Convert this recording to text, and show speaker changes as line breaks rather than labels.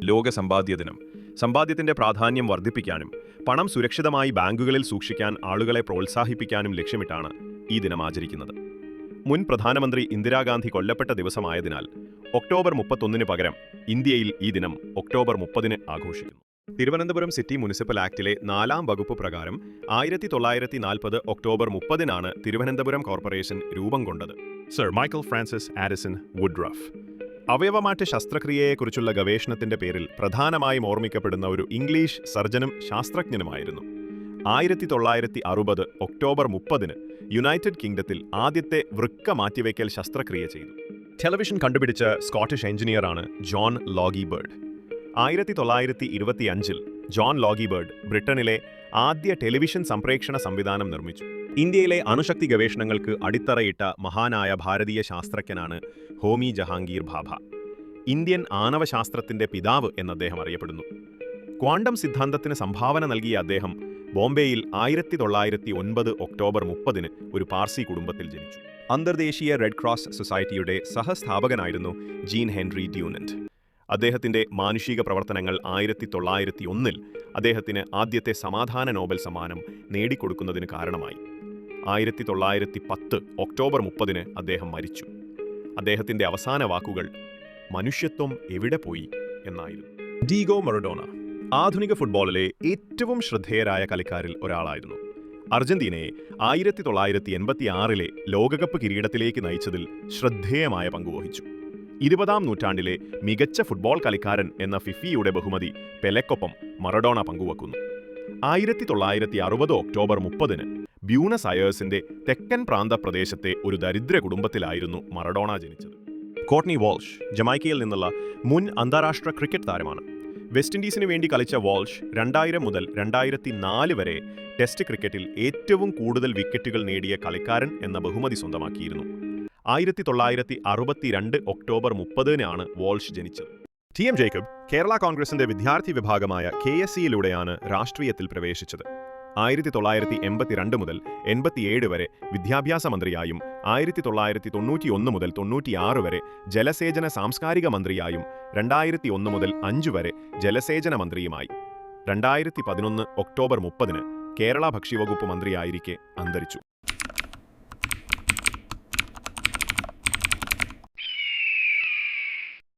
ലോക സമ്പാദ്യ ദിനം. സമ്പാദ്യത്തിന്റെ പ്രാധാന്യം വർദ്ധിപ്പിക്കാനും പണം സുരക്ഷിതമായി ബാങ്കുകളിൽ സൂക്ഷിക്കാൻ ആളുകളെ പ്രോത്സാഹിപ്പിക്കാനും ലക്ഷ്യമിട്ടാണ് ഈ ദിനം ആചരിക്കുന്നത്. മുൻ പ്രധാനമന്ത്രി ഇന്ദിരാഗാന്ധി കൊല്ലപ്പെട്ട ദിവസമായതിനാൽ ഒക്ടോബർ 31 പകരം ഇന്ത്യയിൽ ഈ ദിനം ഒക്ടോബർ 30 ആഘോഷിക്കുന്നു. തിരുവനന്തപുരം സിറ്റി മുനിസിപ്പൽ ആക്ടിലെ 4-ാം വകുപ്പ് പ്രകാരം 1940 ഒക്ടോബർ 30 തിരുവനന്തപുരം കോർപ്പറേഷൻ രൂപം കൊണ്ടത്. Sir Michael Francis Addison Woodruff അവയവമാറ്റ ശസ്ത്രക്രിയയെക്കുറിച്ചുള്ള ഗവേഷണത്തിന്റെ പേരിൽ പ്രധാനമായും ഓർമ്മിക്കപ്പെടുന്ന ഒരു ഇംഗ്ലീഷ് സർജനും ശാസ്ത്രജ്ഞനുമായിരുന്നു. 1960 ഒക്ടോബർ 30 യുണൈറ്റഡ് കിങ്ഡത്തിൽ ആദ്യത്തെ വൃക്ക മാറ്റിവയ്ക്കൽ ശസ്ത്രക്രിയ ചെയ്തു. ടെലിവിഷൻ കണ്ടുപിടിച്ച സ്കോട്ടിഷ് എഞ്ചിനീയറാണ് ജോൺ ലോഗിബേർഡ്. 1925 ജോൺ ലോഗിബേർഡ് ബ്രിട്ടനിലെ ആദ്യ ടെലിവിഷൻ സംപ്രേക്ഷണ സംവിധാനം നിർമ്മിച്ചു. ഇന്ത്യയിലെ അണുശക്തി ഗവേഷണങ്ങൾക്ക് അടിത്തറയിട്ട മഹാനായ ഭാരതീയ ശാസ്ത്രജ്ഞനാണ് ഹോമി ജഹാംഗീർ ഭാഭ. ഇന്ത്യൻ ആണവശാസ്ത്രത്തിന്റെ പിതാവ് എന്ന് അദ്ദേഹം അറിയപ്പെടുന്നു. ക്വാണ്ടം സിദ്ധാന്തത്തിന് സംഭാവന നൽകിയ അദ്ദേഹം ബോംബെയിൽ 1909 ഒക്ടോബർ 30 ഒരു പാർസി കുടുംബത്തിൽ ജനിച്ചു. അന്തർദേശീയ റെഡ് ക്രോസ് സൊസൈറ്റിയുടെ സഹസ്ഥാപകനായിരുന്നു ജീൻ ഹെൻറി ഡ്യൂനന്റ്. അദ്ദേഹത്തിന്റെ മാനുഷിക പ്രവർത്തനങ്ങൾ 1901 അദ്ദേഹത്തിന് ആദ്യത്തെ സമാധാന നോബൽ സമ്മാനം നേടിക്കൊടുക്കുന്നതിന് കാരണമായി. 1910 ഒക്ടോബർ 30 അദ്ദേഹം മരിച്ചു. അദ്ദേഹത്തിന്റെ അവസാന വാക്കുകൾ മനുഷ്യത്വം എവിടെ പോയി എന്നായിരുന്നു. ഡീഗോ മറഡോണ ആധുനിക ഫുട്ബോളിലെ ഏറ്റവും ശ്രദ്ധേയരായ കളിക്കാരിൽ ഒരാളായിരുന്നു. അർജന്റീനയെ 1986 ലോകകപ്പ് കിരീടത്തിലേക്ക് നയിച്ചതിൽ ശ്രദ്ധേയമായ പങ്കുവഹിച്ചു. 20-ാം നൂറ്റാണ്ടിലെ മികച്ച ഫുട്ബോൾ കളിക്കാരൻ എന്ന ഫിഫയുടെ ബഹുമതി പെലെക്കൊപ്പം മറഡോണ പങ്കുവെക്കുന്നു. 1960 ഒക്ടോബർ 30 ബ്യൂണസ് അയേഴ്സിന്റെ തെക്കൻ പ്രാന്തപ്രദേശത്തെ ഒരു ദരിദ്ര കുടുംബത്തിലായിരുന്നു മറഡോണ ജനിച്ചത്. കോർട്ട്നി വാൾഷ് ജമൈക്കയിൽ നിന്നുള്ള മുൻ അന്താരാഷ്ട്ര ക്രിക്കറ്റ് താരമാണ്. വെസ്റ്റ് ഇൻഡീസിന് വേണ്ടി കളിച്ച വാൾഷ് 2000 മുതൽ 2004 വരെ ടെസ്റ്റ് ക്രിക്കറ്റിൽ ഏറ്റവും കൂടുതൽ വിക്കറ്റുകൾ നേടിയ കളിക്കാരൻ എന്ന ബഹുമതി സ്വന്തമാക്കിയിരുന്നു. 1962 ഒക്ടോബർ 30 വാൾഷ് ജനിച്ചത്. ടി.എം. ജേക്കബ് കേരള കോൺഗ്രസിന്റെ വിദ്യാർത്ഥി വിഭാഗമായ KSCയിലൂടെയാണ് രാഷ്ട്രീയത്തിൽ പ്രവേശിച്ചത്. 1982 മുതൽ 87 വരെ വിദ്യാഭ്യാസ മന്ത്രിയായും 1991 മുതൽ 96 വരെ ജലസേചന സാംസ്കാരിക മന്ത്രിയായും 2001 മുതൽ 5 വരെ ജലസേചന മന്ത്രിയുമായി. 2011 ഒക്ടോബർ 30 കേരള ഭക്ഷ്യവകുപ്പ് മന്ത്രിയായിരിക്കെ അന്തരിച്ചു.